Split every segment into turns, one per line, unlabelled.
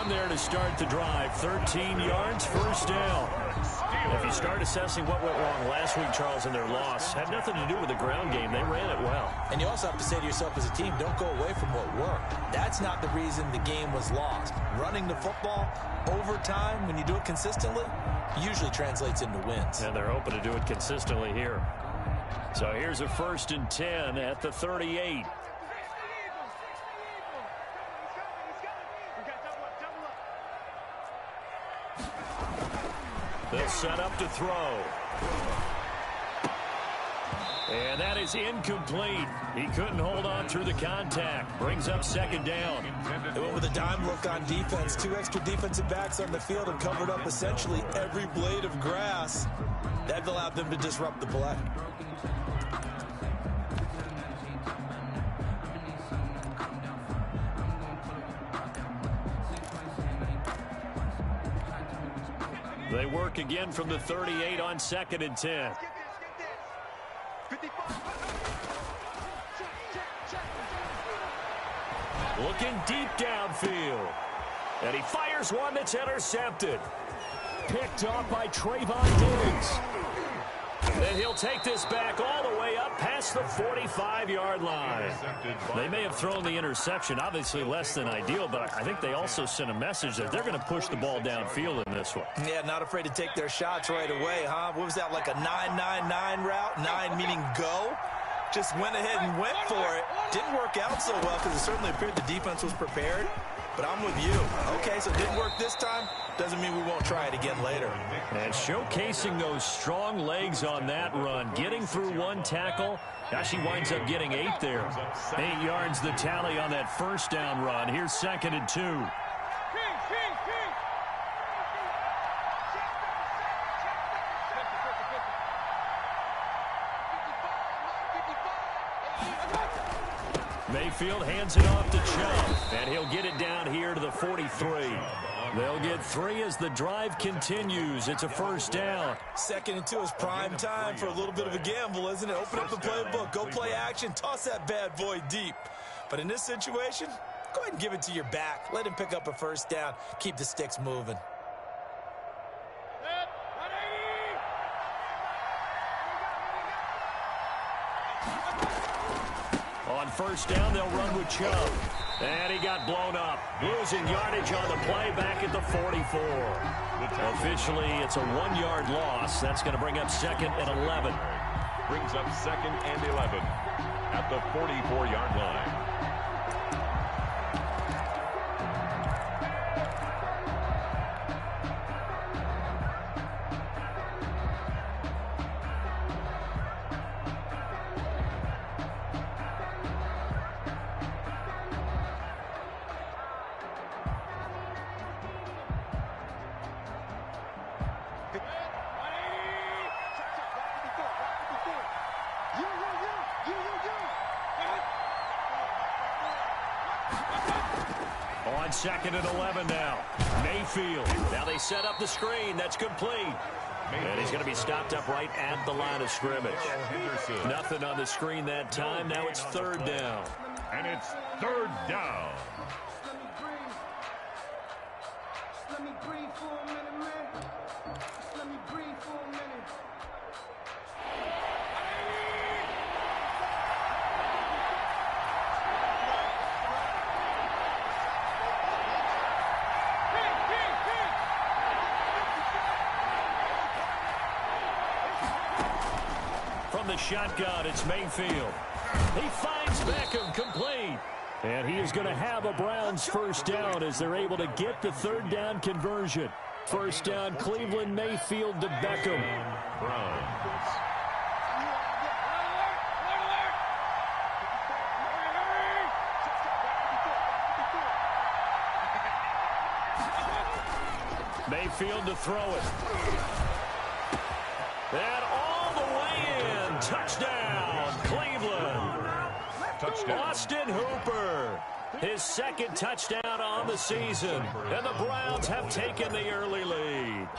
run there to start the drive. 13 yards, first down. If you start assessing what went wrong last week, Charles, in their loss, had nothing to do with the ground game. They ran it well.
And you also have to say to yourself as a team, don't go away from what worked. That's not the reason the game was lost. Running the football over time, when you do it consistently, usually translates into wins.
And they're hoping to do it consistently here. So here's a 1st and 10 at the 38. They'll set up to throw. And that is incomplete. He couldn't hold on through the contact. Brings up 2nd down.
They went with a dime look on defense. 2 extra defensive backs on the field and covered up essentially every blade of grass. That allowed them to disrupt the play.
They work again from the 38 on 2nd and 10. Looking deep downfield. And he fires one that's intercepted. Picked off by Trayvon Diggs. And he'll take this back all the way up past the 45-yard line. They may have thrown the interception, obviously less than ideal, but I think they also sent a message that they're going to push the ball downfield in this one.
Yeah, not afraid to take their shots right away, huh? What was that, like a 9-9-9 route? 9 meaning go? Just went ahead and went for it. Didn't work out so well because it certainly appeared the defense was prepared. But I'm with you. Okay, so it didn't work this time. Doesn't mean we won't try it again later.
And showcasing those strong legs on that run. Getting through one tackle. Gosh, he winds up getting 8 there. 8 yards the tally on that 1st down run. Here's 2nd and 2. Mayfield hands it off to Chubb, and he'll get it down here to the 43. They'll get 3 as the drive continues. It's a 1st down.
2nd and 2 is prime time for a little bit of a gamble, isn't it? Open up the playbook, go play action, toss that bad boy deep. But in this situation, go ahead and give it to your back. Let him pick up a 1st down. Keep the sticks moving.
On 1st down, they'll run with Chubb. And he got blown up. Losing yardage on the play back at the 44. Officially, it's a 1-yard loss. That's going to bring up 2nd and 11.
Brings up 2nd and 11 at the 44-yard line.
On 2nd and 11 now. Mayfield. Now they set up the screen. That's complete. And he's going to be stopped up right at the line of scrimmage. Nothing on the screen that time. Now it's 3rd down.
And it's 3rd down.
Let me breathe for a minute, man. Let me breathe for a minute.
From the shotgun, it's Mayfield. He finds Beckham, complete. And he is going to have a Browns 1st down as they're able to get the 3rd down conversion. 1st down, Cleveland, Mayfield to Beckham.
Browns.
Mayfield to throw it. And all the way in. Touchdown, Cleveland.
Touchdown.
Austin Hooper. His 2nd touchdown on the season. And the Browns have taken the early lead.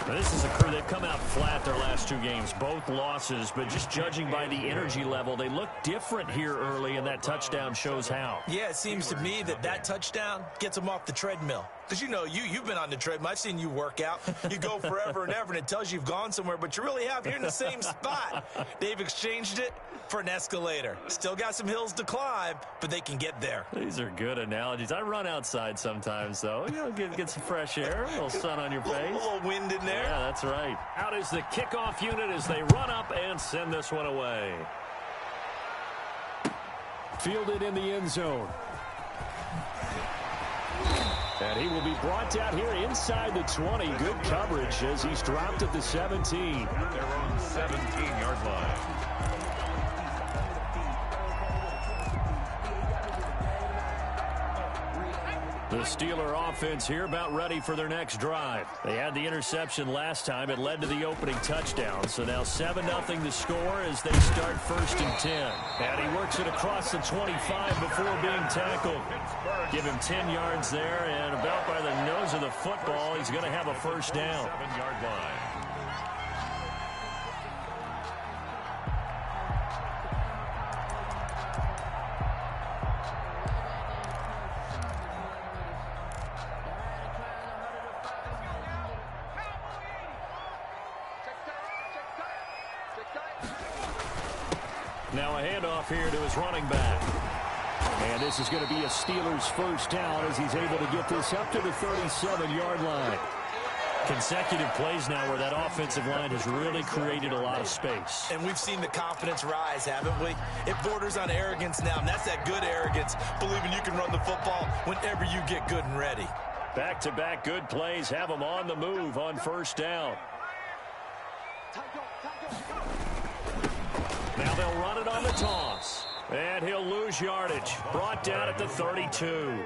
This is a crew. They've come out flat their last two games, both losses, but just judging by the energy level, they look different here early, and that touchdown shows how.
Yeah, it seems to me that touchdown gets them off the treadmill. Because, you know, you've been on the treadmill. I've seen you work out. You go forever and ever, and it tells you you've gone somewhere, but you really have. You're in the same spot. They've exchanged it for an escalator. Still got some hills to climb, but they can get there.
These are good analogies. I run outside sometimes, though. You know, get some fresh air, a little sun on your face.
A little wind in there.
Yeah, that's right. Out is the kickoff unit as they run up and send this one away. Fielded in the end zone. And he will be brought down here inside the 20. Good coverage as he's dropped at the 17.
At their own 17-yard line.
The Steeler offense here about ready for their next drive. They had the interception last time. It led to the opening touchdown. So now 7-0 the score as they start 1st and 10. And he works it across the 25 before being tackled. Give him 10 yards there, and about by the nose of the football, he's going to have a first down.
7-yard line.
Now a handoff here to his running back. And this is going to be a Steelers first down as he's able to get this up to the 37-yard line. Consecutive plays now where that offensive line has really created a lot of space.
And we've seen the confidence rise, haven't we? It borders on arrogance now, and that's that good arrogance, believing you can run the football whenever you get good and ready.
Back-to-back good plays have them on the move on first down. Now they'll run it on the toss. And he'll lose yardage. Brought down at the 32.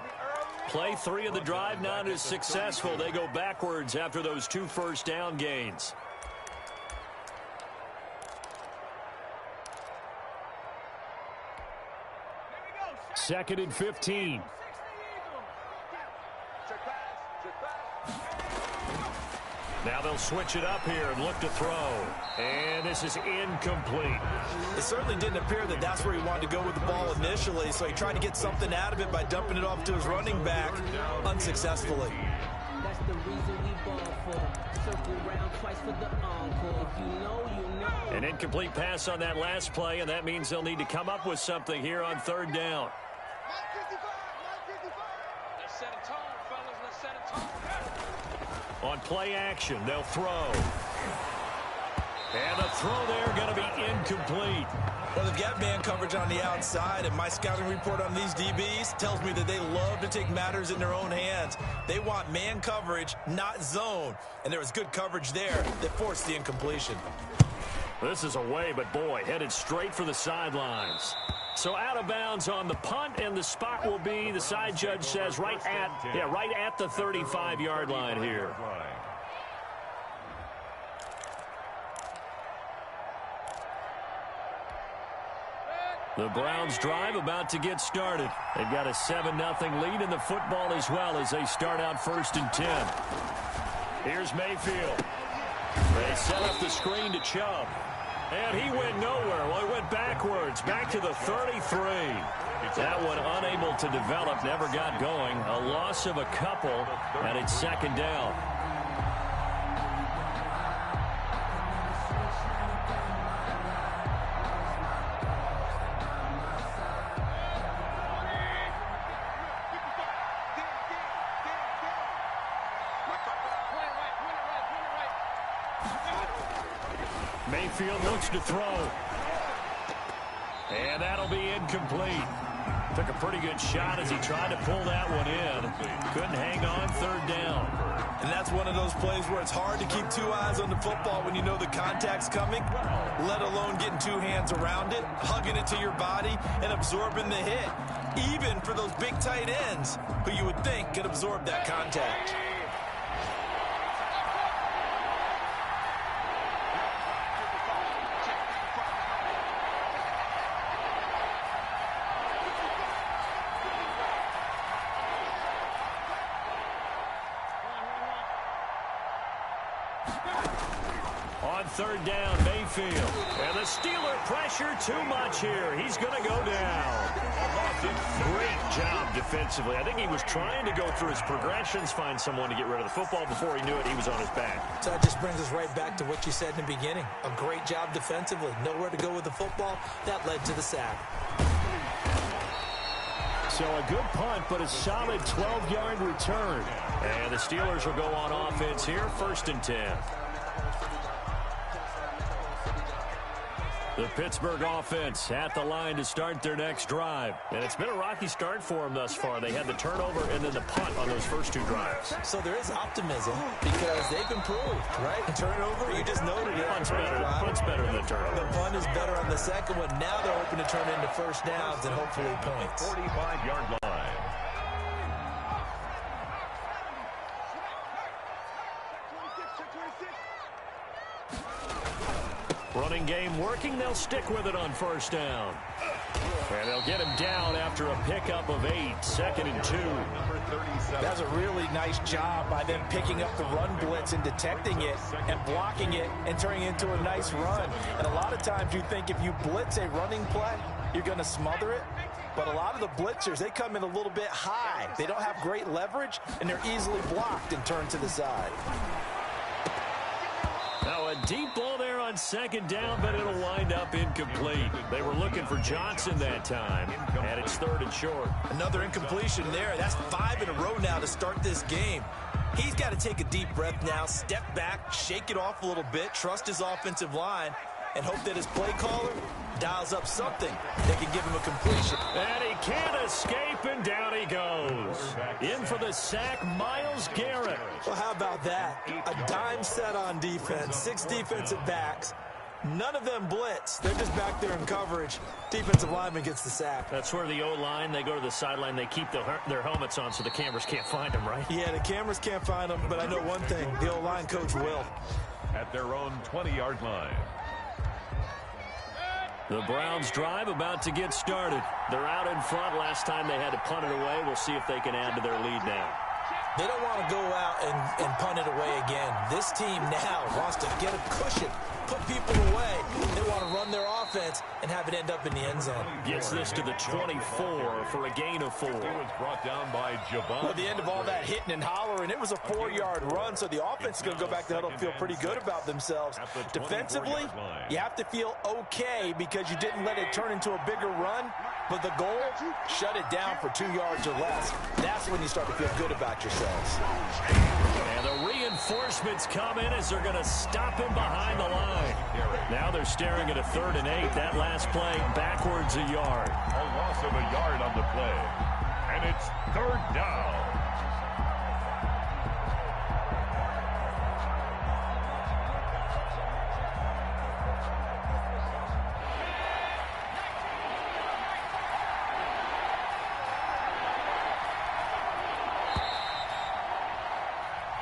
Play 3 of the drive not as successful. They go backwards after those 2 first down gains. Second and 15. Now they'll switch it up here and look to throw. And this is incomplete.
It certainly didn't appear that that's where he wanted to go with the ball initially, so he tried to get something out of it by dumping it off to his running back unsuccessfully.
That's the reason we ball for. Circle around twice for the encore. If you know, you know.
An incomplete pass on that last play, and that means they'll need to come up with something here on 3rd down.
Let's set a tone, fellas. Let's set a tone.
On play action, they'll throw. And the throw there going to be incomplete.
Well, they've got man coverage on the outside, and my scouting report on these DBs tells me that they love to take matters in their own hands. They want man coverage, not zone. And there was good coverage there that forced the incompletion.
This is away, but boy, headed straight for the sidelines. So out of bounds on the punt, and the spot will be, the side judge says, right at the 35-yard line here. The Browns drive about to get started. They've got a 7-0 lead in the football as well as they start out 1st and 10. Here's Mayfield. They set up the screen to Chubb. And he went nowhere. Well, he went backwards, back to the 33. That one unable to develop, never got going. A loss of a couple, and it's 2nd down. Mayfield looks to throw. And that'll be incomplete. Took a pretty good shot as he tried to pull that one in. Couldn't hang on 3rd down.
And that's one of those plays where it's hard to keep 2 eyes on the football when you know the contact's coming, let alone getting 2 hands around it, hugging it to your body, and absorbing the hit. Even for those big tight ends who you would think could absorb that contact.
On third down, Mayfield. And the Steeler pressure too much here. He's going to go down. Great job defensively. I think he was trying to go through his progressions, find someone to get rid of the football. Before he knew it, he was on his back.
So that just brings us right back to what you said in the beginning. A great job defensively. Nowhere to go with the football. That led to the sack.
So a good punt, but a solid 12-yard return. And the Steelers will go on offense here, 1st and 10. The Pittsburgh offense at the line to start their next drive. And it's been a rocky start for them thus far. They had the turnover and then the punt on those first 2 drives.
So there is optimism because they've improved, right? Turnover, you just noted it.
Punt's better than the turnover.
The punt is better on the second one. Now they're hoping to turn into first downs and hopefully points.
45-yard line.
Running game working. They'll stick with it on 1st down. And they'll get him down after a pickup of 8, 2nd and 2.
That's a really nice job by them picking up the run blitz and detecting it and blocking it and turning it into a nice run. And a lot of times you think if you blitz a running play, you're going to smother it. But a lot of the blitzers, they come in a little bit high. They don't have great leverage, and they're easily blocked and turned to the side.
Now a deep ball there on 2nd down, but it'll wind up incomplete. They were looking for Johnson that time, and it's 3rd and short.
Another incompletion there. That's 5 in a row now to start this game. He's got to take a deep breath now, step back, shake it off a little bit, trust his offensive line, and hope that his play caller dials up something that can give him a completion.
And he can't escape, and down he goes. In for the sack, Myles Garrett.
Well, how about that? A dime set on defense, 6 defensive backs. None of them blitz. They're just back there in coverage. Defensive lineman gets the sack.
That's where the O-line, they go to the sideline, they keep their helmets on so the cameras can't find them, right?
Yeah, the cameras can't find them, but I know one thing. The O-line coach will.
At their own 20-yard line.
The Browns drive about to get started. They're out in front. Last time they had to punt it away. We'll see if they can add to their lead now.
They don't want to go out and punt it away again. This team now wants to get a cushion, put people away. They want to run their offense and have it end up in the end zone.
Gets this to the 24 for a gain of 4.
He was brought down by Javon.
Well, at the end of all that hitting and hollering, it was a 4-yard run, so the offense is going to go back to the huddle and feel pretty good about themselves. Defensively, you have to feel okay because you didn't let it turn into a bigger run, but the goal, shut it down for 2 yards or less. That's when you start to feel good about yourselves.
And the reinforcements come in as they're going to stop him behind the line. Now they're staring at a 3rd and 8. That last play backwards a yard.
A loss of a yard on the play. And it's 3rd down.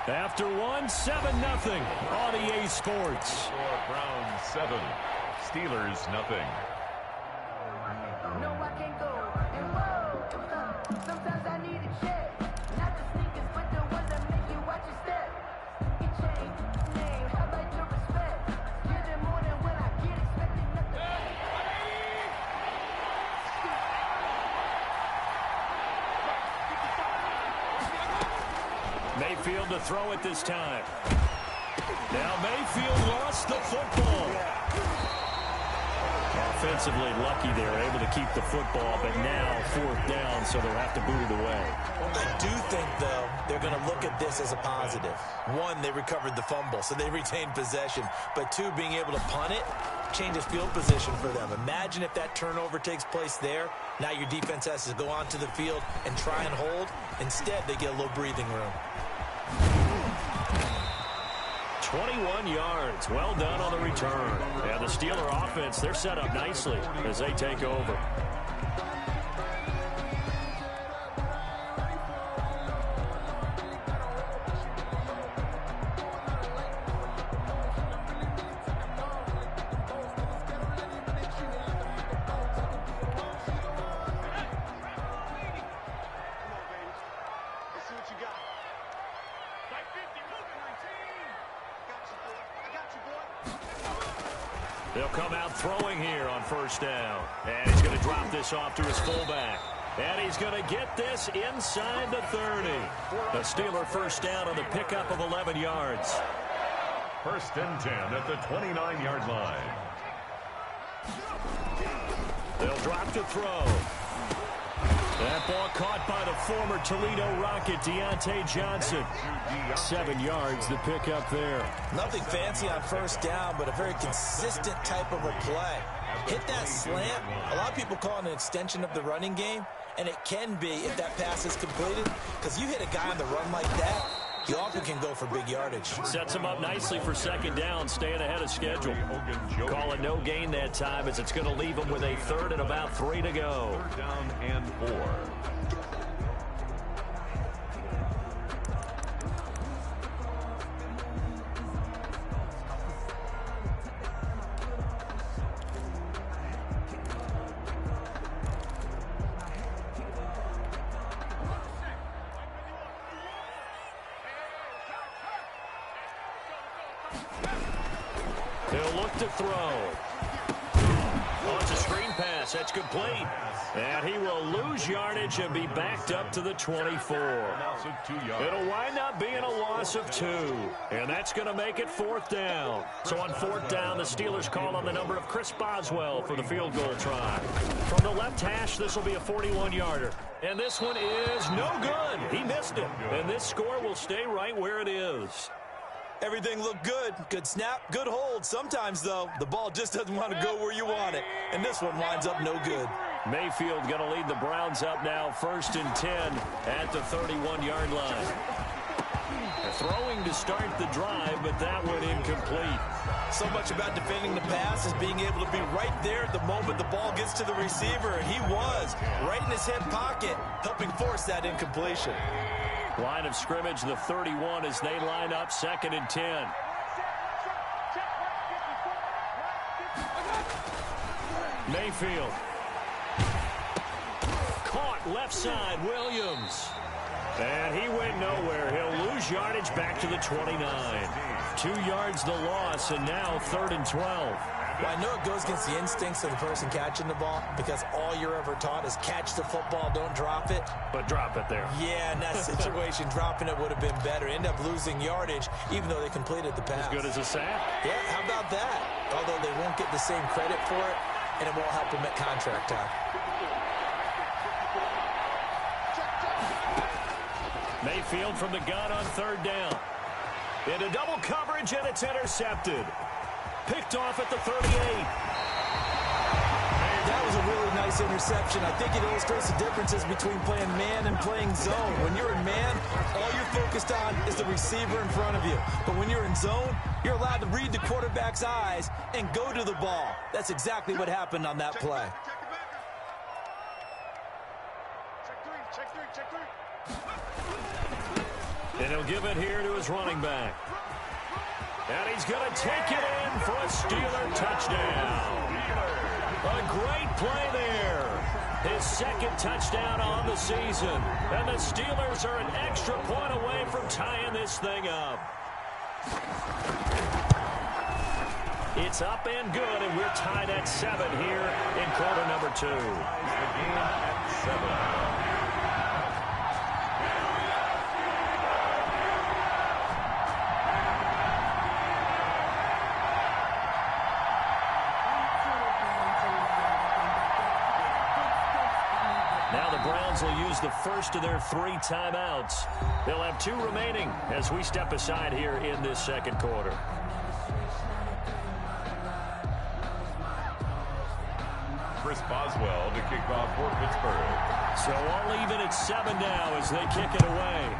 After 7-0 on EA Sports.
Browns 7, Steelers nothing.
No, I can't go. And whoa, sometimes I need a check. Not the sneakers, but the ones that make you watch your step. Get changed, name, how about your respect? Get it more than when I get expecting nothing.
Mayfield to throw it this time. Now Mayfield lost the football. Offensively lucky they're able to keep the football, but now 4th down, so they'll have to boot it away.
I do think, though, they're going to look at this as a positive. 1, they recovered the fumble, so they retained possession. But 2, being able to punt it changes field position for them. Imagine if that turnover takes place there. Now your defense has to go onto the field and try and hold. Instead, they get a little breathing room.
21 yards. Well done on the return. Yeah, the Steeler offense, they're set up nicely as they take over.
I got you, boy.
They'll come out throwing here on first down. And he's going to drop this off to his fullback. And he's going to get this inside the 30. The Steeler first down on the pickup of 11 yards.
First and 10 at the 29-yard line.
They'll drop to throw. That ball caught by the former Toledo Rocket, Deontay Johnson. 7 yards, the pickup there.
Nothing fancy on first down, but a very consistent type of a play. Hit that slant. A lot of people call it an extension of the running game, and it can be if that pass is completed, because you hit a guy on the run like that, you often can go for big yardage.
Sets him up nicely for second down, staying ahead of schedule. Call it no gain that time, as it's going to leave him with a third and about 3 to go.
Third down and 4.
He'll look to throw. Oh, it's a screen pass. That's complete. And he will lose yardage and be backed up to the 24. It'll wind up being a loss of 2. And that's going to make it fourth down. So on fourth down, the Steelers call on the number of Chris Boswell for the field goal try. From the left hash, this will be a 41-yarder. And this one is no good. He missed it. And this score will stay right where it is.
Everything looked good. Good snap, good hold. Sometimes, though, the ball just doesn't want to go where you want it. And this one winds up no good.
Mayfield going to lead the Browns up now, first and 10 at the 31-yard line. Throwing to start the drive, but that went incomplete.
So much about defending the pass is being able to be right there at the moment the ball gets to the receiver, and he was right in his hip pocket, helping force that incompletion.
Line of scrimmage, the 31, as they line up, second and 10. Mayfield. Caught left side, Williams. And he went nowhere. He'll lose yardage back to the 29. 2 yards the loss, and now third and 12.
Well, I know it goes against the instincts of the person catching the ball, because all you're ever taught is catch the football, don't drop it.
But drop it there.
Yeah, in that situation, dropping it would have been better. End up losing yardage, even though they completed the pass.
As good as a sack?
Yeah, how about that? Although they won't get the same credit for it, and it won't help them at contract time.
Mayfield from the gun on third down. Into double coverage, and it's intercepted. Picked off at the 38.
That was a really nice interception. I think it illustrates the differences between playing man and playing zone. When you're in man, all you're focused on is the receiver in front of you. But when you're in zone, you're allowed to read the quarterback's eyes and go to the ball. That's exactly what happened on that play.
And he'll give it here to his running back. And he's going to take it in for a Steeler touchdown. A great play there. His second touchdown on the season. And the Steelers are an extra point away from tying this thing up. It's up and good, and we're tied at 7 here in quarter number 2.
The game at 7.
Will use the first of their 3 timeouts. They'll have 2 remaining as we step aside here in this second quarter.
Chris Boswell to kick off for Pittsburgh.
So all even at 7 now as they kick it away.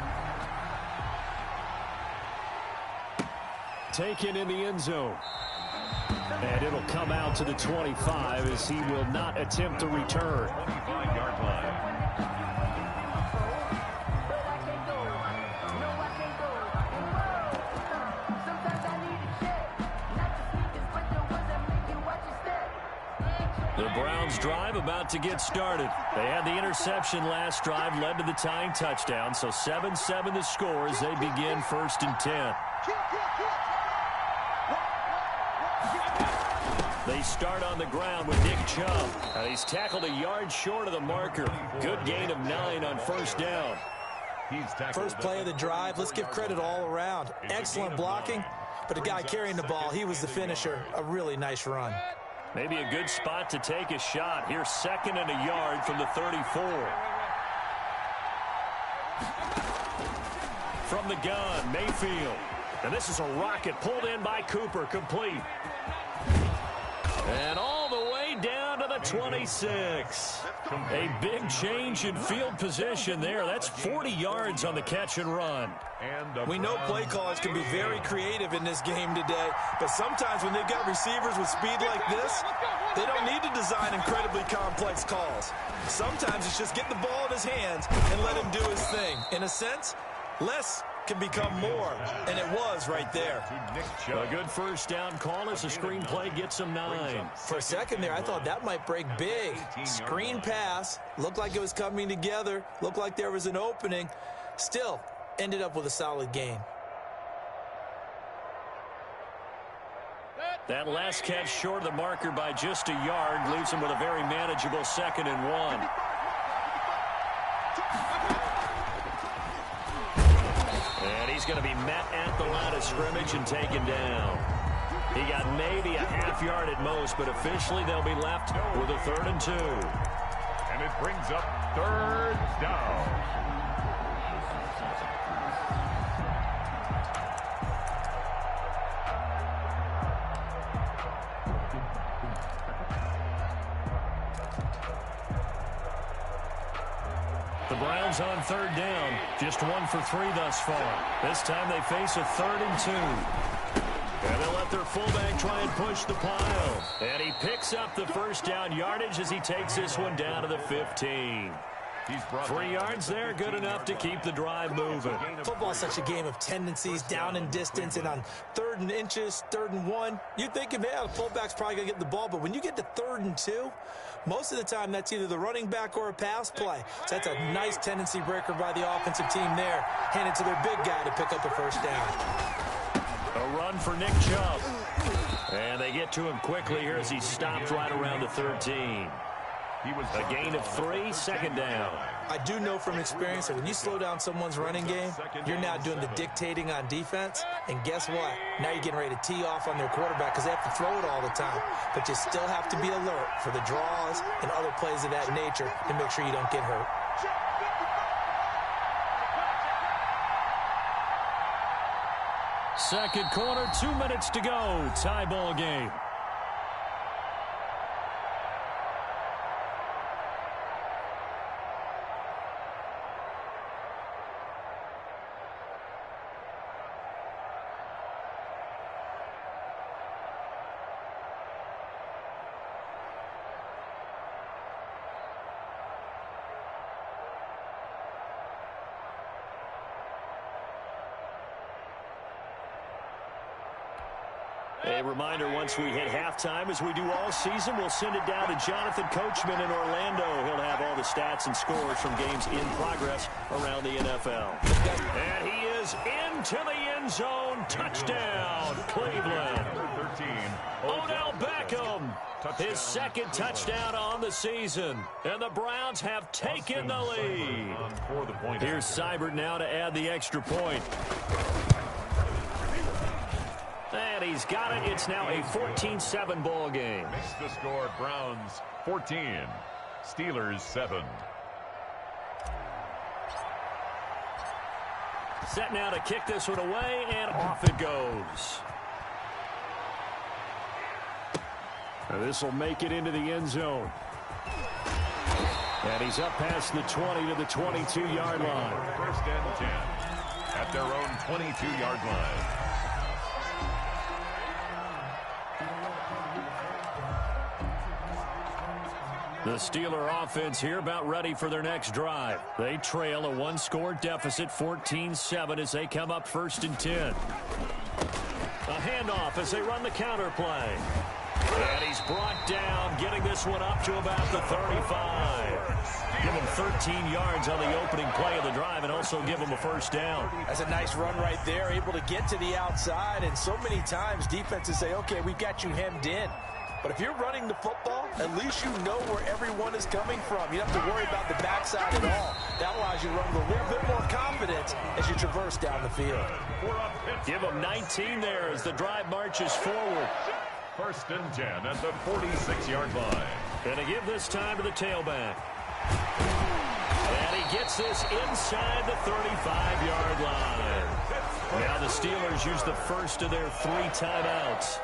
Taken in the end zone. And it'll come out to the 25 as he will not attempt to return.
25-yard line.
The Browns drive about to get started. They had the interception last drive, led to the tying touchdown. So 7-7 the score as they begin first and 10. They start on the ground with Nick Chubb. He's tackled a yard short of the marker. Good gain of 9 on first down.
First play of the drive, let's give credit all around. Excellent blocking, but the guy carrying the ball, he was the finisher. A really nice run.
Maybe a good spot to take a shot. Here's 2nd and a yard from the 34. From the gun, Mayfield. And this is a rocket pulled in by Cooper, complete. And all the way down to the 26. A big change in field position there. That's 40 yards on the catch and run.
We know play callers can be very creative in this game today, but sometimes when they've got receivers with speed like this, they don't need to design incredibly complex calls. Sometimes it's just get the ball in his hands and let him do his thing. In a sense, less can become more, and it was right there.
A good first down call as the screen play gets him 9.
For a second there, I thought that might break big. Screen pass, looked like it was coming together, looked like there was an opening. Still, ended up with a solid gain.
That last catch short of the marker by just a yard leaves him with a very manageable 2nd and 1. And he's going to be met at the line of scrimmage and taken down. He got maybe a half yard at most, but officially they'll be left with a 3rd and 2.
And it brings up 3rd down.
The Browns on 3rd down, just 1 for 3 thus far. This time they face a 3rd and 2. And they'll let their fullback try and push the pile. And he picks up the first down yardage as he takes this one down to the 15. 3 yards there, good enough to keep the drive moving.
Football is such a game of tendencies, down and distance, and on 3rd and inches, 3rd and 1, you think, man, the fullback's probably going to get the ball, but when you get to 3rd and 2, most of the time that's either the running back or a pass play. So that's a nice tendency breaker by the offensive team there. Hand it to their big guy to pick up the first down.
A run for Nick Chubb. And they get to him quickly here as he stopped right around the 13. A gain of 3, 2nd down.
I do know from experience that when you slow down someone's running game, you're now doing the dictating on defense. And guess what? Now you're getting ready to tee off on their quarterback because they have to throw it all the time. But you still have to be alert for the draws and other plays of that nature to make sure you don't get hurt.
Second quarter, 2 minutes to go. Tie ball game. A reminder, once we hit halftime, as we do all season, we'll send it down to Jonathan Coachman in Orlando. He'll have all the stats and scores from games in progress around the NFL. And he is into the end zone. Touchdown, Cleveland.
13.
Odell Beckham, his 2nd touchdown on the season. And the Browns have taken the lead. Here's Seibert now to add the extra point. And he's got it. It's now a 14-7 ball game.
Makes the score Browns 14, Steelers 7.
Set now to kick this one away, and off it goes. And this will make it into the end zone. And he's up past the 20 to the 22-yard line.
1st and 10 at their own 22-yard line.
The Steeler offense here about ready for their next drive. They trail a 1-score deficit, 14-7, as they come up 1st and 10. A handoff as they run the counter play. And he's brought down, getting this one up to about the 35. Give him 13 yards on the opening play of the drive and also give him a first down.
That's a nice run right there, able to get to the outside. And so many times defenses say, okay, we've got you hemmed in. But if you're running the football, at least you know where everyone is coming from. You don't have to worry about the backside at all. That allows you to run with a little bit more confidence as you traverse down the field.
Give them 19 there as the drive marches forward.
1st and 10 at the 46-yard line.
And to give this time to the tailback. And he gets this inside the 35-yard line. Now the Steelers use the first of their 3 timeouts.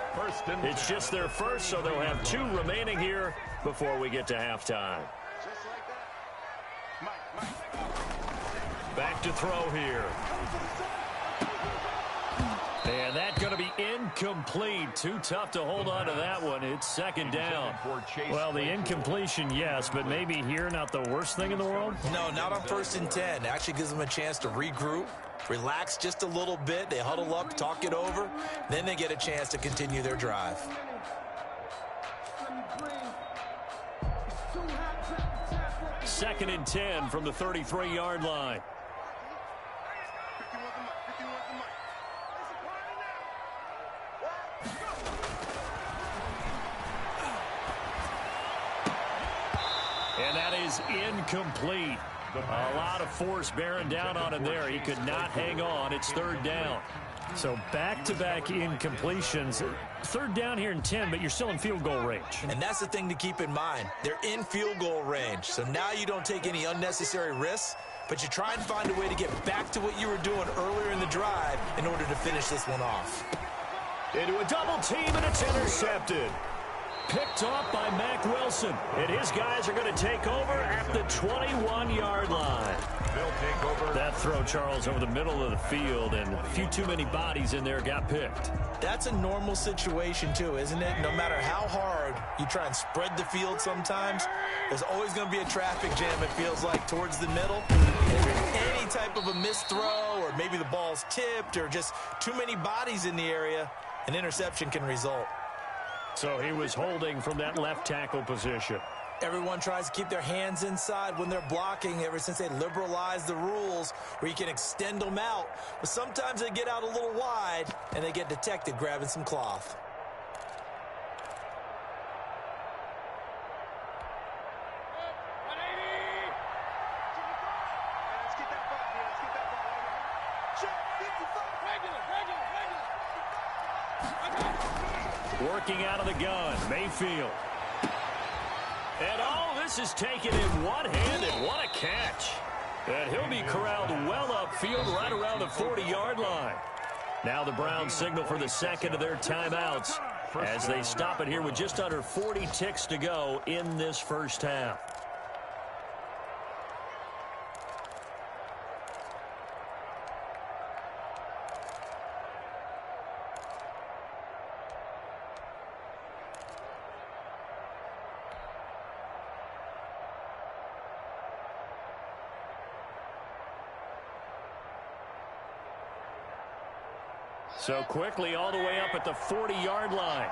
It's just their first, so they'll have 2 remaining here before we get to halftime. Back to throw here. And that's going to be incomplete. Too tough to hold on to that one. It's 2nd down. Well, the incompletion, yes, but maybe here not the worst thing in the world?
No, not on 1st and 10. It actually gives them a chance to regroup, relax just a little bit. They huddle up, talk it over. Then they get a chance to continue their drive.
Second and 10 from the 33-yard line. And that is incomplete. A lot of force bearing down on him there. He could not hang on. It's 3rd down. So back-to-back incompletions. 3rd down here in 10, but you're still in field goal range.
And that's the thing to keep in mind. They're in field goal range. So now you don't take any unnecessary risks, but you try and find a way to get back to what you were doing earlier in the drive in order to finish this one off.
Into a double team, and it's intercepted. Picked off by Mack Wilson. And his guys are going to take over at the 21-yard line.
They'll take over.
That throw, Charles, over the middle of the field, and a few too many bodies in there got picked.
That's a normal situation, too, isn't it? No matter how hard you try and spread the field sometimes, there's always going to be a traffic jam, it feels like, towards the middle. And if there's any type of a missed throw, or maybe the ball's tipped, or just too many bodies in the area, an interception can result.
So he was holding from that left tackle position.
Everyone tries to keep their hands inside when they're blocking ever since they liberalized the rules where you can extend them out. But sometimes they get out a little wide and they get detected grabbing some cloth.
Working out of the gun, Mayfield. And this is taken in one-handed. What a catch. And he'll be corralled well upfield right around the 40-yard line. Now the Browns signal for the second of their timeouts as they stop it here with just under 40 ticks to go in this first half. So quickly all the way up at the 40-yard line.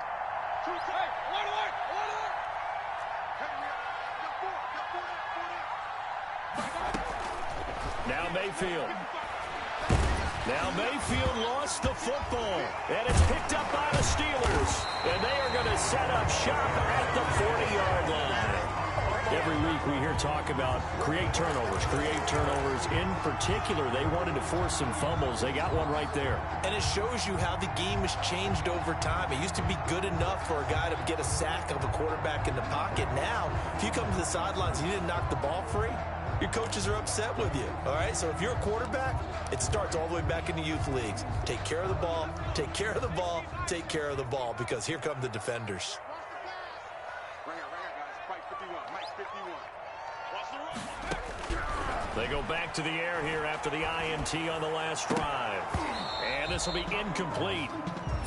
Now Mayfield. Now Mayfield lost the football. And it's picked up by the Steelers. And they are going to set up shop at the 40-yard line. Every week we hear talk about create turnovers. In particular, they wanted to force some fumbles. They got one right there.
And it shows you how the game has changed over time. It used to be good enough for a guy to get a sack of a quarterback in the pocket. Now, if you come to the sidelines and you didn't knock the ball free, your coaches are upset with you. All right, so if you're a quarterback, it starts all the way back in the youth leagues. Take care of the ball, take care of the ball, take care of the ball, because here come the defenders.
They go back to the air here after the INT on the last drive. And this will be incomplete.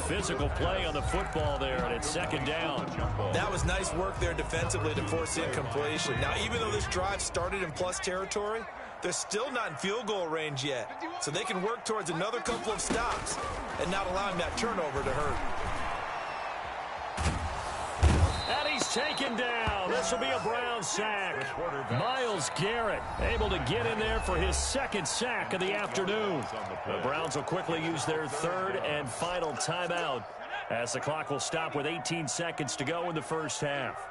Physical play on the football there, and it's second down.
That was nice work there defensively to force incompletion. Now, even though this drive started in plus territory, they're still not in field goal range yet. So they can work towards another couple of stops and not allowing that turnover to hurt.
And he's taken down. This will be a Brown sack. Myles Garrett able to get in there for his second sack of the afternoon. The Browns will quickly use their third and final timeout as the clock will stop with 18 seconds to go in the first half.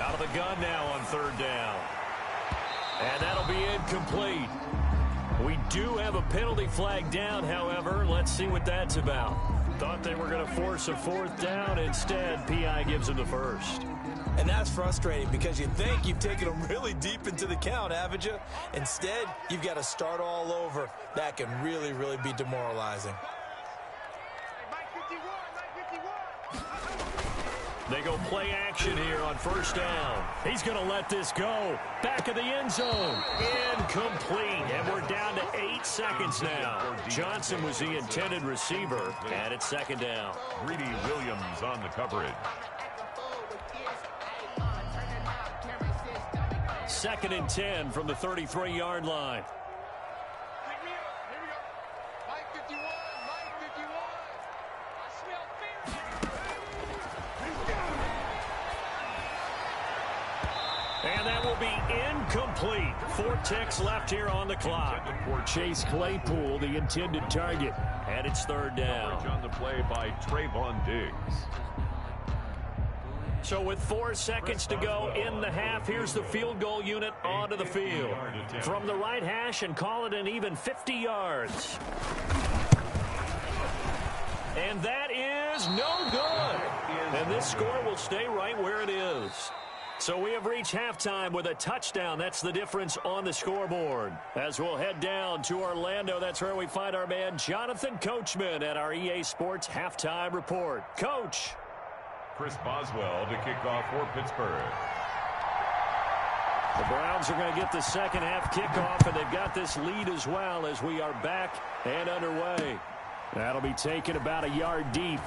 Out of the gun now on third down. And that'll be incomplete. We do have a penalty flag down, however. Let's see what that's about. Thought they were going to force a fourth down. Instead, P.I. gives them the first.
And that's frustrating because you think you've taken them really deep into the count, haven't you? Instead, you've got to start all over. That can really, really be demoralizing.
They go play action here on first down. He's going to let this go. Back of the end zone. Incomplete. And we're down to 8 seconds now. Johnson was the intended receiver, and it's second down.
Greedy Williams on the coverage.
Second and 10 from the 33-yard line. And that will be incomplete. 4 ticks left here on the clock. Chase Claypool, the intended target. And it's third down.
On the play by Trayvon Diggs.
So with 4 seconds to go in the half, here's the field goal unit onto the field. From the right hash and call it an even 50 yards. And that is no good. And this score will stay right where it is. So we have reached halftime with a touchdown. That's the difference on the scoreboard. As we'll head down to Orlando, that's where we find our man Jonathan Coachman at our EA Sports Halftime Report. Coach.
Chris Boswell to kick off for Pittsburgh.
The Browns are going to get the second half kickoff, and they've got this lead as well as we are back and underway. That'll be taken about a yard deep.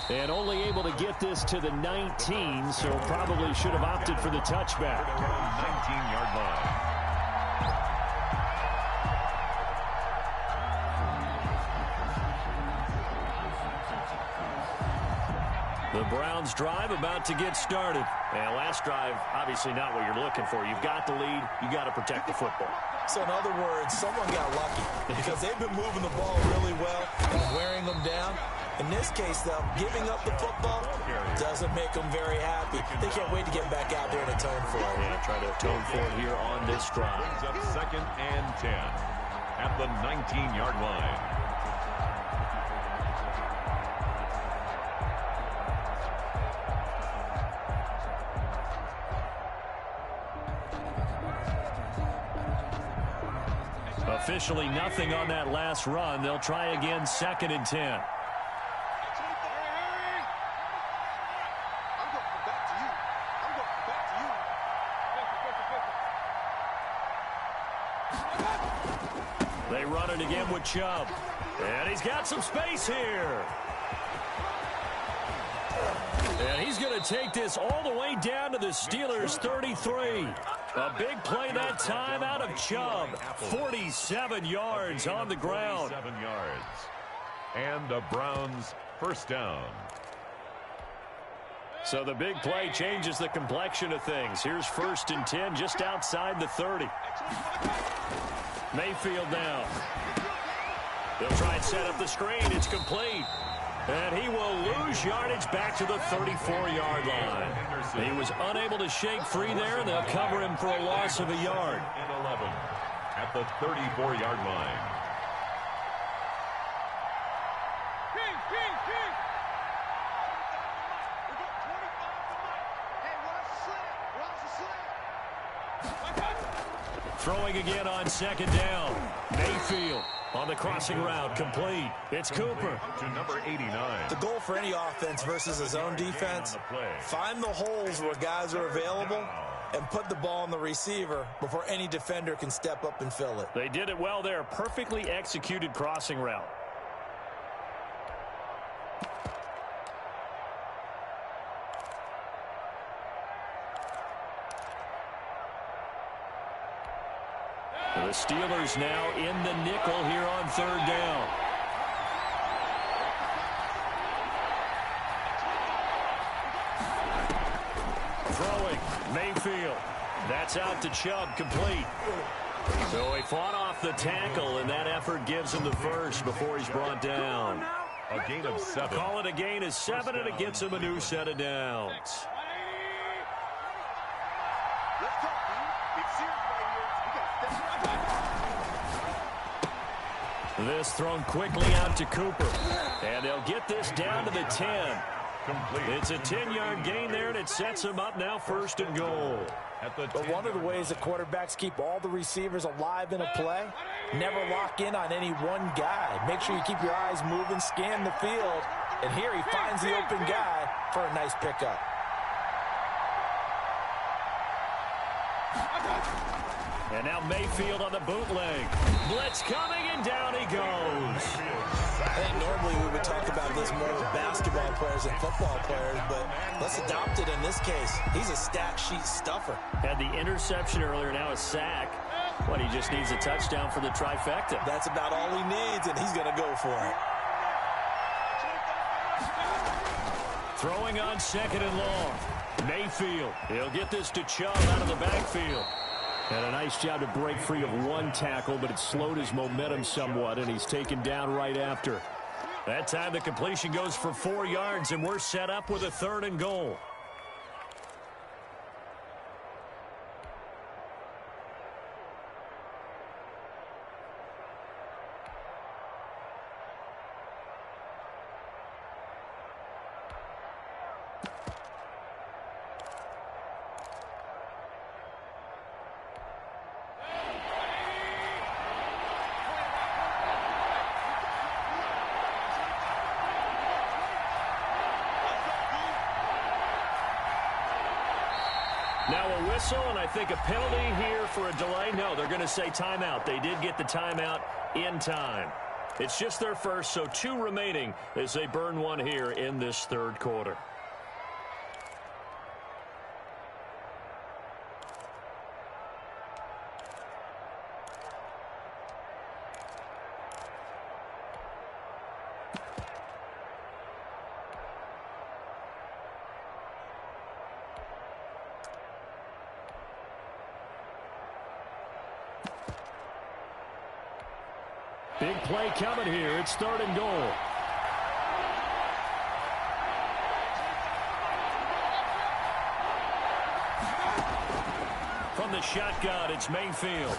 And only able to get this to the 19, so probably should have opted for the touchback.
19-yard line.
The Browns drive about to get started. And last drive, obviously not what you're looking for. You've got the lead. You got to protect the football.
So in other words, someone got lucky because they've been moving the ball really well and wearing them down. In this case, though, giving up the football doesn't make them very happy. They can't wait to get back out there and atone for it.
Yeah, try to atone for it here on this drive.
Brings up second and 10 at the 19-yard line.
Officially nothing on that last run. They'll try again second and 10. They run it again with Chubb. And he's got some space here. And he's going to take this all the way down to the Steelers' 33. A big play that time out of Chubb. 47 yards on the ground.
47 yards. And the Browns first down.
So the big play changes the complexion of things. Here's first and 10 just outside the 30. Mayfield now. They'll try and set up the screen. It's complete. And he will lose yardage back to the 34-yard line. He was unable to shake free there, and they'll cover him for a loss of a yard.
And 11 at the 34-yard line.
Throwing again on second down. Mayfield on the crossing route, complete. It's Cooper.
To number 89.
The goal for any offense versus his own defense, find the holes where guys are available and put the ball on the receiver before any defender can step up and fill it.
They did it well there. Perfectly executed crossing route. The Steelers now in the nickel here on third down. Throwing, Mayfield. That's out to Chubb, complete. So he fought off the tackle, and that effort gives him the first before he's brought down.
A gain of 7.
Call it a gain of 7, and it gets him a new set of downs. This thrown quickly out to Cooper. And they'll get this down to the 10.
Complete.
It's a 10-yard gain there, and it sets him up now 1st and goal.
But one of the ways the quarterbacks keep all the receivers alive in a play, never lock in on any one guy. Make sure you keep your eyes moving, scan the field. And here he finds the open guy for a nice pickup.
And now Mayfield on the bootleg. Blitz coming, and down he goes.
I think normally we would talk about this more with basketball players than football players, but let's adopt it in this case. He's a stat sheet stuffer.
Had the interception earlier, now a sack. But he just needs a touchdown for the trifecta.
That's about all he needs, and he's going to go for it.
Throwing on 2nd and long. Mayfield. He'll get this to Chubb out of the backfield. And a nice job to break free of one tackle, but it slowed his momentum somewhat, and he's taken down right after. That time the completion goes for 4 yards, and we're set up with a 3rd and goal. Now a whistle, and I think a penalty here for a delay. No, they're going to say timeout. They did get the timeout in time. It's just their first, so 2 remaining as they burn one here in this 3rd quarter. Big play coming here. It's 3rd and goal. From the shotgun, it's Mayfield.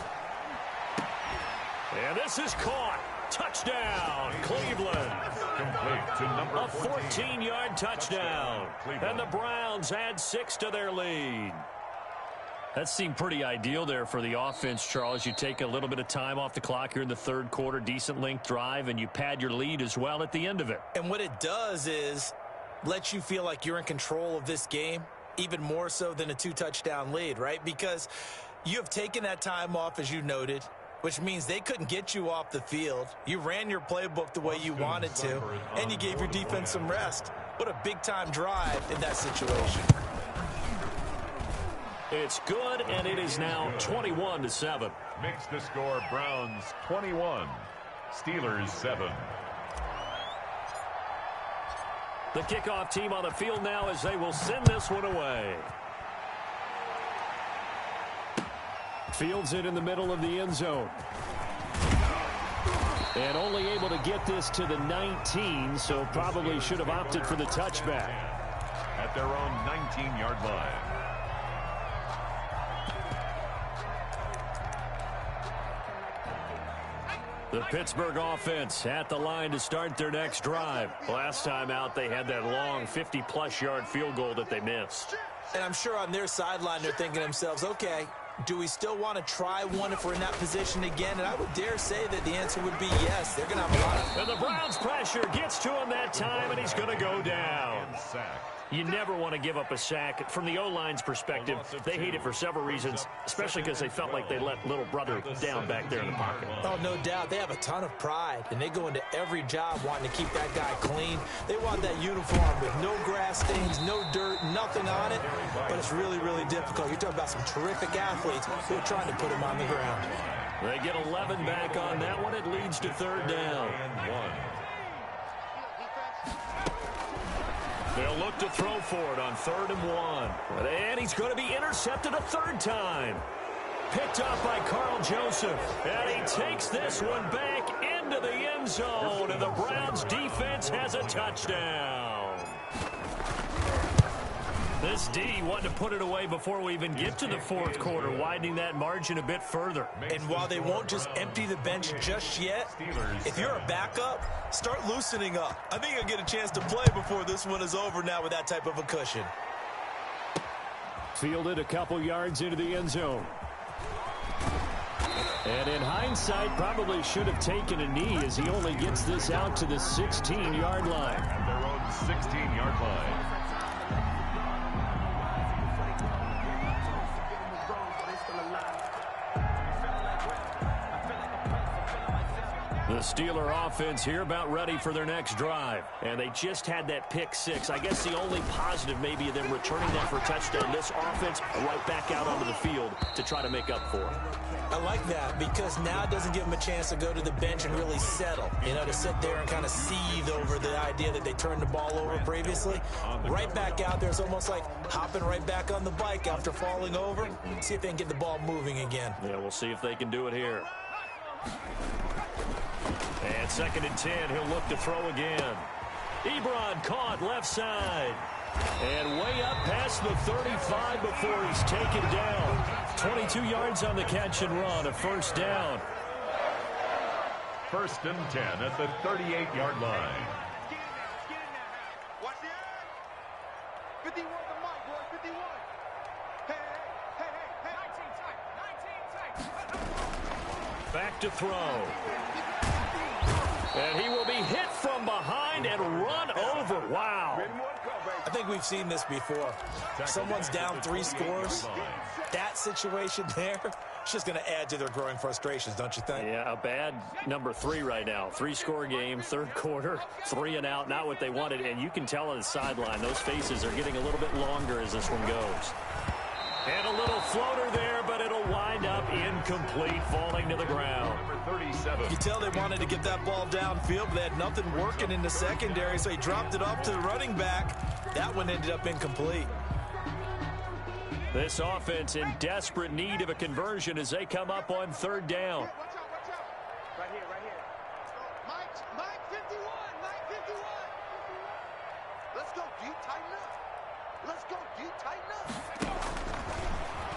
And this is caught. Touchdown, Cleveland.
Complete to number
A 14-yard touchdown. And the Browns add 6 to their lead. That seemed pretty ideal there for the offense, Charles. You take a little bit of time off the clock here in the 3rd quarter, decent length drive, and you pad your lead as well at the end of it.
And what it does is let you feel like you're in control of this game, even more so than a 2-touchdown lead, right? Because you have taken that time off, as you noted, which means they couldn't get you off the field. You ran your playbook the way you wanted to, and you gave your defense some rest. What a big-time drive in that situation.
It's good, and it is now 21-7.
Makes the score Browns 21, Steelers 7.
The kickoff team on the field now as they will send this one away. Fields it in the middle of the end zone. And only able to get this to the 19, so probably should have opted for the touchback.
At their own 19-yard line.
The Pittsburgh offense at the line to start their next drive. Last time out, they had that long 50-plus yard field goal that they missed.
And I'm sure on their sideline they're thinking to themselves, okay, do we still want to try one if we're in that position again? And I would dare say that the answer would be yes. They're going to have a lot of...
And the Browns pressure gets to him that time, and he's going to go down. You never want to give up a sack. From the O-line's perspective, they hate it for several reasons, especially because they felt like they let little brother down back there in the pocket.
Oh, no doubt. They have a ton of pride, and they go into every job wanting to keep that guy clean. They want that uniform with no grass stains, no dirt, nothing on it, but it's really, really difficult. You're talking about some terrific athletes who are trying to put him on the ground.
They get 11 back on that one. It leads to 3rd down. They'll look to throw for it on 3rd and 1. And he's going to be intercepted a 3rd time. Picked up by Carl Joseph. And he takes this one back into the end zone. And the Browns defense has a touchdown. This D wanted to put it away before we even get to the 4th quarter, widening that margin a bit further.
And while they won't just empty the bench just yet, if you're a backup, start loosening up. I think you'll get a chance to play before this one is over now with that type of a cushion.
Fielded a couple yards into the end zone. And in hindsight, probably should have taken a knee as he only gets this out to the 16-yard line.
At their own 16-yard line.
The Steeler offense here about ready for their next drive. And they just had that pick 6. I guess the only positive maybe of them returning that for a touchdown. This offense right back out onto the field to try to make up for it.
I like that because now it doesn't give them a chance to go to the bench and really settle. You know, to sit there and kind of seethe over the idea that they turned the ball over previously. Right back out there. It's almost like hopping right back on the bike after falling over. See if they can get the ball moving again.
Yeah, we'll see if they can do it here. And 2nd and 10, he'll look to throw again. Ebron caught left side. And way up past the 35 before he's taken down. 22 yards on the catch and run, a 1st down.
1st and 10 at the 38-yard line.
Get in now. Watch the eye. 51 the mic, boy. 51. Hey. 19 tight.
Back to throw. And he will be hit from behind and run over. Wow.
I think we've seen this before. Someone's down 3 scores. That situation there, it's just going to add to their growing frustrations, don't you think?
Yeah, a bad number 3 right now. 3-score game, 3rd quarter, 3 and out, not what they wanted. And you can tell on the sideline, those faces are getting a little bit longer as this one goes. And a little floater there, but it'll wind up incomplete, falling to the ground.
Number 37.
You can tell they wanted to get that ball downfield, but they had nothing working in the secondary, so he dropped it off to the running back. That one ended up incomplete.
This offense in desperate need of a conversion as they come up on 3rd down.
Watch out. Right here. Mike 51. Mike 51. Let's go, D. Tighten up. Let's go, D. Tighten up.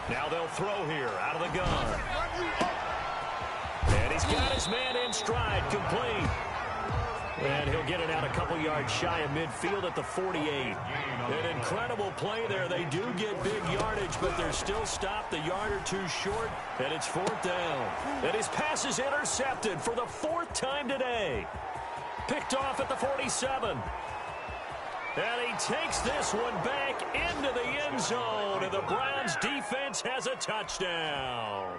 Now they'll throw here out of the gun. And he's got his man in stride, complete. And he'll get it out a couple yards shy of midfield at the 48. An incredible play there. They do get big yardage, but they're still stopped a yard or 2 short, and it's 4th down. And his pass is intercepted for the 4th time today. Picked off at the 47. And he takes this one back into the end zone, and the Browns defense has a touchdown.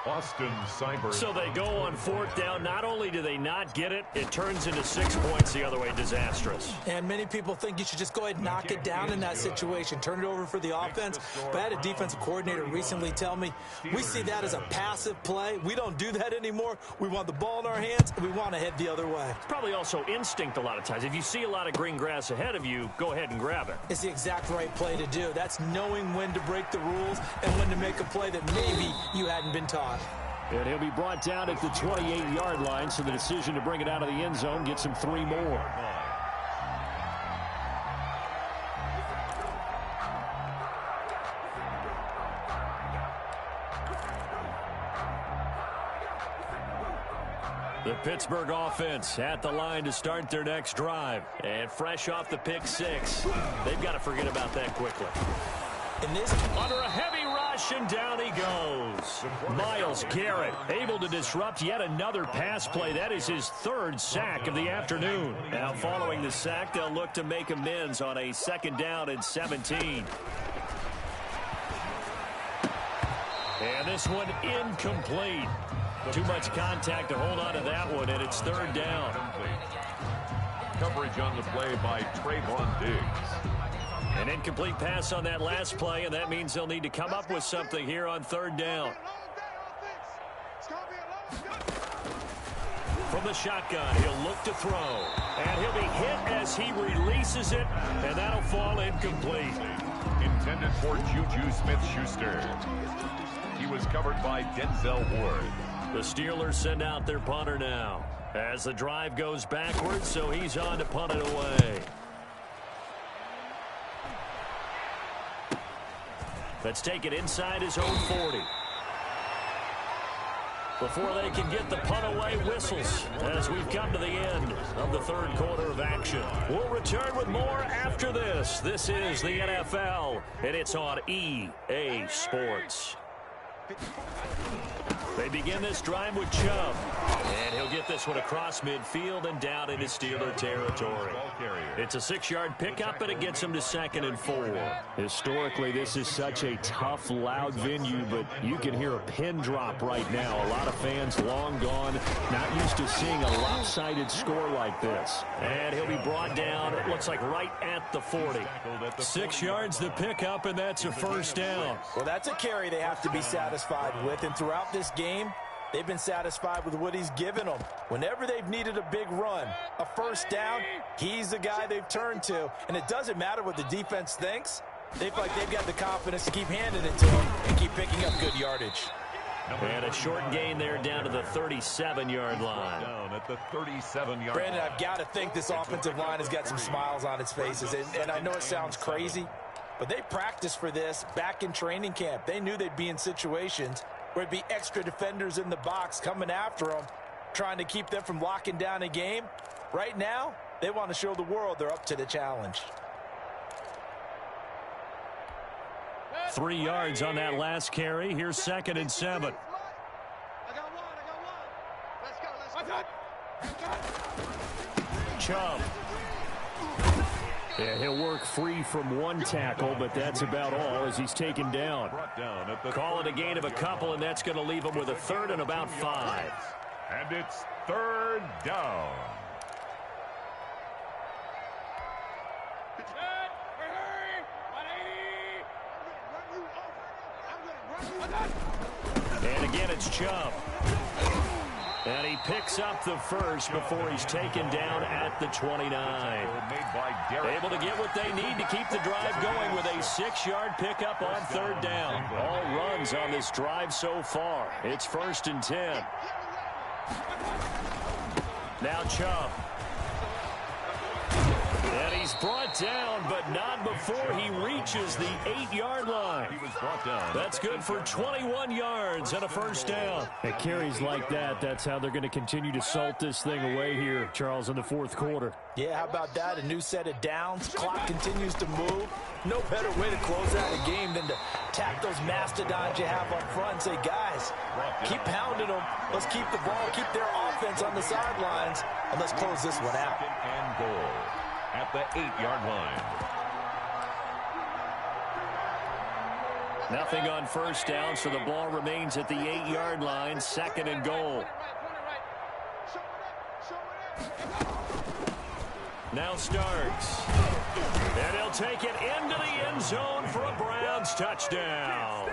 Austin Seibert.
So they go on 4th down. Not only do they not get it, it turns into 6 points the other way. Disastrous.
And many people think you should just go ahead and knock it down in that situation. Turn it over for the offense. But I had a defensive coordinator recently tell me, we see that as a passive play. We don't do that anymore. We want the ball in our hands, and we want to head the other way.
It's probably also instinct a lot of times. If you see a lot of green grass ahead of you, go ahead and grab it.
It's the exact right play to do. That's knowing when to break the rules and when to make a play that maybe you hadn't been taught.
And he'll be brought down at the 28-yard line, so the decision to bring it out of the end zone gets him 3 more. The Pittsburgh offense at the line to start their next drive. And fresh off the pick 6, they've got to forget about that quickly.
In this,
under a heavy rush, and down he goes. Myles Garrett able to disrupt yet another pass play. That is his 3rd sack of the afternoon. Now following the sack, they'll look to make amends on a 2nd down and 17. And this one incomplete. Too much contact to hold on to that one, and it's 3rd down.
Coverage on the play by Trayvon Diggs.
An incomplete pass on that last play, and that means they'll need to come up with something here on 3rd down. From the shotgun, he'll look to throw. And he'll be hit as he releases it, and that'll fall incomplete.
Intended for Juju Smith-Schuster. He was covered by Denzel Ward.
The Steelers send out their punter now as the drive goes backwards, so he's on to punt it away. Let's take it inside his own 40. Before they can get the punt away, whistles as we've come to the end of the third quarter of action. We'll return with more after this. This is the NFL, and it's on EA Sports. They begin this drive with Chubb, and he'll get this one across midfield and down into Steeler territory. It's a 6-yard pickup, and it gets him to 2nd and 4. Historically, this is such a tough, loud venue, but you can hear a pin drop right now. A lot of fans long gone, not used to seeing a lopsided score like this. And he'll be brought down, it looks like right at the 40. 6 yards the pickup, and that's a first down.
Well, that's a carry they have to be satisfied with, and throughout this game, they've been satisfied with what he's given them. Whenever they've needed a big run, a first down, he's the guy they've turned to. And it doesn't matter what the defense thinks. They feel like they've got the confidence to keep handing it to him and keep picking up good yardage.
And a short gain there down to the 37-yard line.
Down at the 37-yard
Brandon, I've got to think this offensive line has got some smiles on its faces. And I know it sounds crazy, but they practiced for this back in training camp. They knew they'd be in situations where it'd be extra defenders in the box coming after them, trying to keep them from locking down a game. Right now, they want to show the world they're up to the challenge.
3 yards on that last carry. Here's 2nd and 7.
I got one. Let's go.
Chubb. Yeah, he'll work free from one tackle, but that's about all as he's taken down. Call it a gain of a couple, and that's going to leave him with a 3rd and about 5.
And it's 3rd down.
And again, it's Chubb. And he picks up the first before he's taken down at the 29. Able to get what they need to keep the drive going with a 6-yard pickup on 3rd down. All runs on this drive so far. It's 1st and 10. Now Chubb. And he's brought down, but not before he reaches the 8-yard line.
He was brought down.
That's good for 21 yards and a first down. At carries like that, that's how they're going to continue to salt this thing away here, Charles, in the 4th quarter.
Yeah, how about that? A new set of downs. Clock continues to move. No better way to close out a game than to tap those mastodons you have up front and say, guys, keep pounding them. Let's keep the ball, keep their offense on the sidelines, and let's close this one out.
And goal at the 8-yard line.
Nothing on first down, so the ball remains at the 8-yard line. 2nd and goal. Now starts. And he'll take it into the end zone for a Browns touchdown.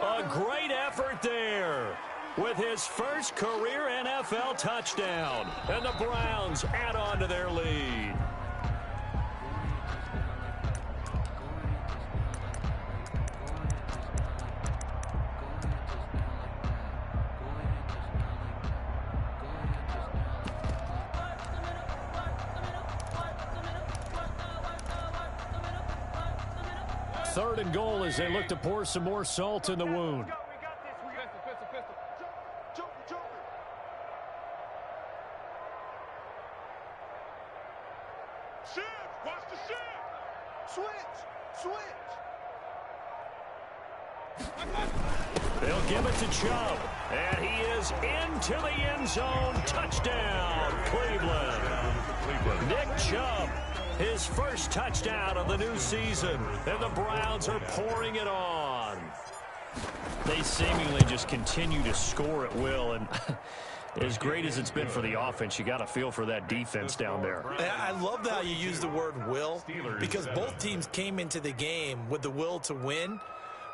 A great effort there with his first career NFL touchdown. And the Browns add on to their lead. Third and goal as they look to pour some more salt in the wound.
Shift! Watch the shift! Switch!
They'll give it to Chubb, and he is into the end zone. Touchdown, Cleveland. Nick Chubb, his first touchdown of the new season, and the Browns are pouring it on. They seemingly just continue to score at will, and as great as it's been for the offense, you got to feel for that defense down there.
I love how you use the word will, because both teams came into the game with the will to win,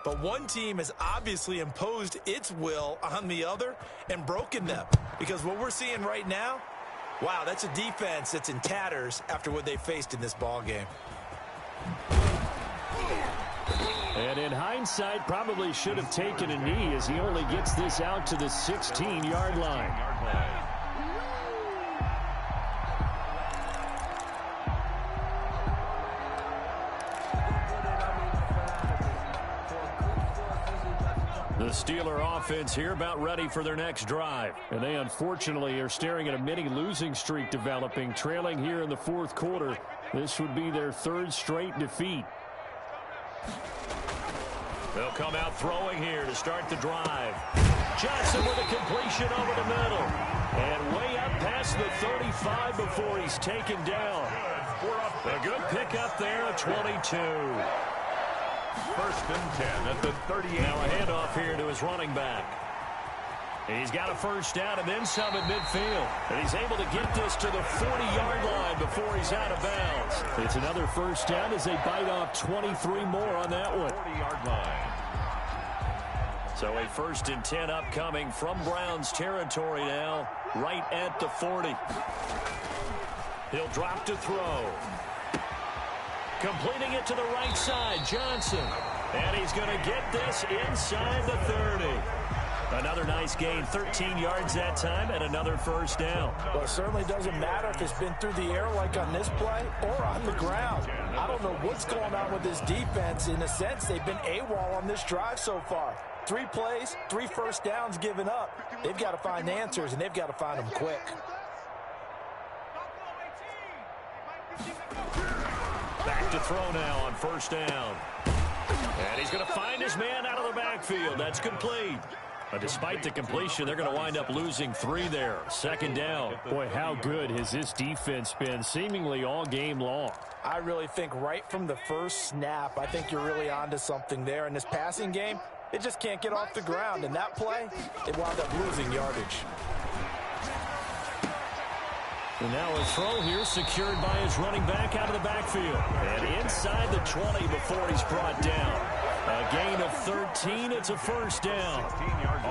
but one team has obviously imposed its will on the other and broken them, because what we're seeing right now, Wow, that's a defense that's in tatters after what they faced in this ball game.
And in hindsight, probably should have taken a knee as he only gets this out to the 16-yard line. The Steeler offense here about ready for their next drive. And they unfortunately are staring at a mini losing streak developing, trailing here in the fourth quarter. This would be their third straight defeat. They'll come out throwing here to start the drive. Johnson with a completion over the middle. And way up past the 35 before he's taken down. A good pickup there at 22.
First and 10 at the 38.
Now a handoff here to his running back. He's got a first down and then some at midfield. And he's able to get this to the 40-yard line before he's out of bounds. It's another first down as they bite off 23 more on that one.
40-yard line.
So a first and 10 upcoming from Browns territory now, right at the 40. He'll drop to throw. Completing it to the right side, Johnson. And he's going to get this inside the 30. Another nice gain, 13 yards that time, and another first down.
Well, it certainly doesn't matter if it's been through the air like on this play or on the ground. I don't know what's going on with this defense. In a sense, they've been AWOL on this drive so far. 3 plays, 3 first downs given up. They've got to find answers, and they've got to find them quick.
Back to throw now on first down. And he's going to find his man out of the backfield. That's complete. But despite the completion, they're going to wind up losing 3 there. Second down. Boy, how good has this defense been seemingly all game long?
I really think right from the first snap, I think you're really onto something there. In this passing game, it just can't get off the ground. In that play, it wound up losing yardage.
And now a throw here secured by his running back out of the backfield. And inside the 20 before he's brought down. A gain of 13. It's a first down.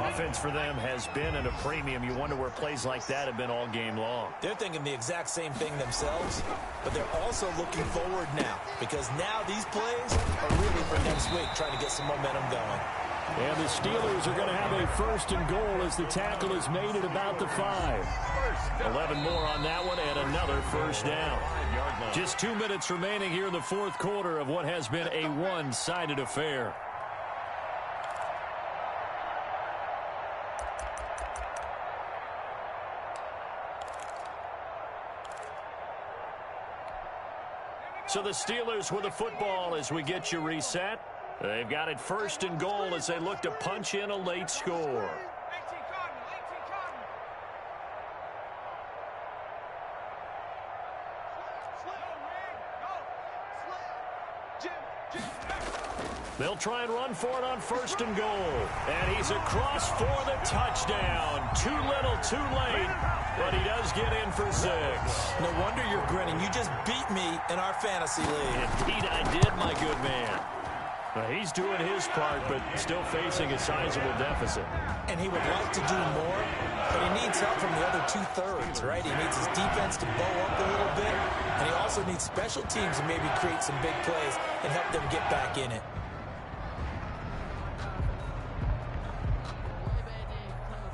Offense for them has been at a premium. You wonder where plays like that have been all game long.
They're thinking the exact same thing themselves, but they're also looking forward now because now these plays are really for next week, trying to get some momentum going.
And the Steelers are going to have a first and goal as the tackle is made at about the 5. 11 more on that one and another first down. Just 2 minutes remaining here in the fourth quarter of what has been a one-sided affair. So the Steelers with the football as we get you reset. They've got it first and goal as they look to punch in a late score. They'll try and run for it on first and goal. And he's across for the touchdown. Too little, too late. But he does get in for 6.
No wonder you're grinning. You just beat me in our fantasy league.
Indeed I did, my good man. He's doing his part, but still facing a sizable deficit.
And he would like to do more, but he needs help from the other 2/3, right? He needs his defense to bow up a little bit, and he also needs special teams to maybe create some big plays and help them get back in it.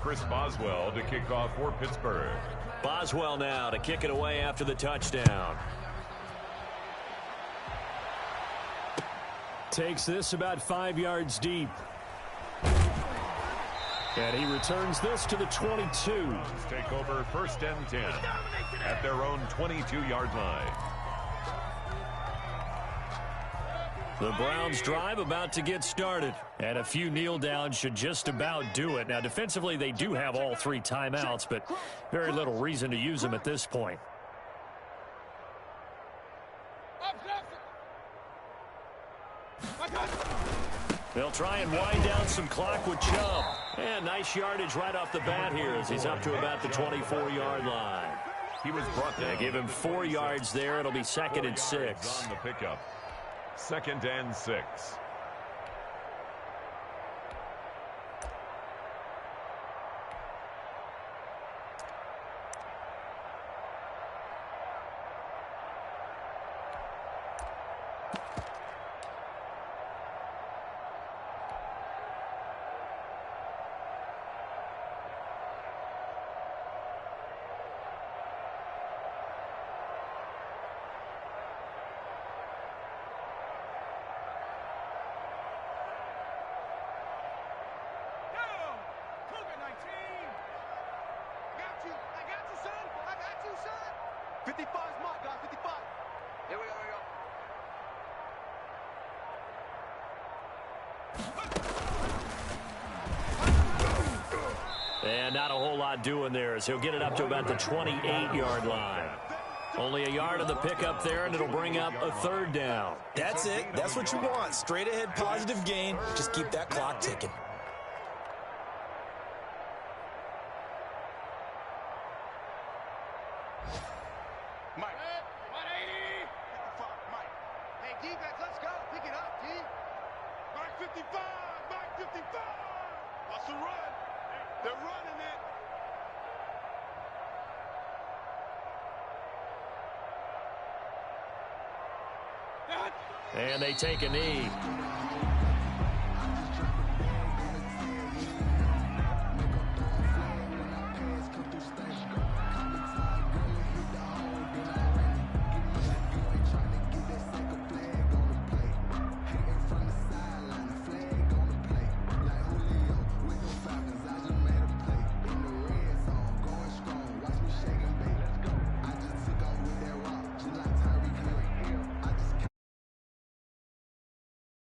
Chris Boswell to kick off for Pittsburgh.
Boswell now to kick it away after the touchdown. Takes this about 5 yards deep. And he returns this to the 22.
Take over first and 10 at their own 22-yard line.
The Browns drive about to get started. And a few kneel downs should just about do it. Now, defensively, they do have all 3 timeouts, but very little reason to use them at this point. They'll try and wind down some clock with Chubb. And nice yardage right off the bat here as he's up to about the 24-yard line.
He was brought down.
They give him 4 yards there. It'll be second and 6.
On the pickup. Second and 6.
55 is marked, guys. 55. Here we go, here we go.
And not a whole lot doing there as he'll get it up to about the 28-yard line. Only a yard of the pickup there, and it'll bring up a third down.
That's it. That's what you want. Straight ahead, positive gain. Just keep that clock ticking.
Mike. 180. 55, Mike. Hey, defense, let's go. Pick it up, D. Mike 55. Mike 55. That's a run. They're running it.
And they take a knee.